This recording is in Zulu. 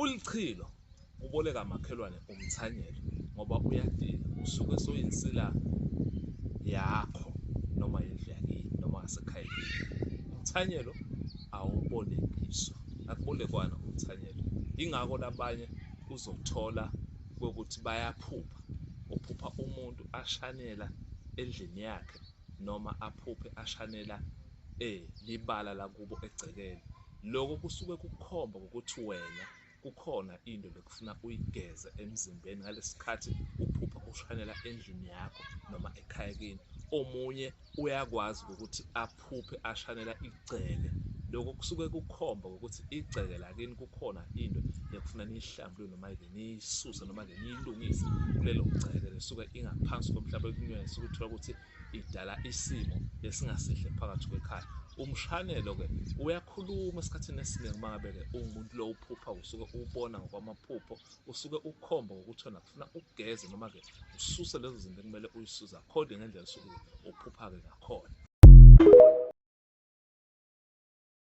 ulichilo uboleka makhelwane umthanyelo ngoba uyadika, usuke soyinsila yakho noma indlu yakini noma ngasekhaya kini. Umthanyelo awubolekiswa, akubolekwana umthanyelo. Ingakho labanye uzothola ukuthi bayaphupha, uphupha umuntu ashanela endlini yakhe noma aphuphe ashanela libala lakubo egcekeni. Lokho kusuke kukhomba ukuthi wena kukhona into lekufuna uyigeze emzimbeni ngalesi khathi uphupha ushanela endlini yakho noma ekhaya kini. Omunye uyakwazi ukuthi aphuphe ashanela igceke. Lokho kusuke kukhomba ukuthi igceke lakini kukhona into lekufuna niyihlambulule noma-ke niyisuse noma-ke niyilungise kulelo gceke lesuke ingaphansi komhlaba ekunywena, suke uthola ukuthi idala isimo esingasihle phakathi kwekhaya. Umshanelo-ke uyakhuluma esikhathini esiningi uma ngabe-ke uwumuntu lo uphupha usuke ubona ngokwamaphupho, usuke ukhomba ngokuthi wena kufuna ugeze noma-ke ususe lezo zinto ekumele uyisuze according ngendlela osuke uphupha-ke ngakhona.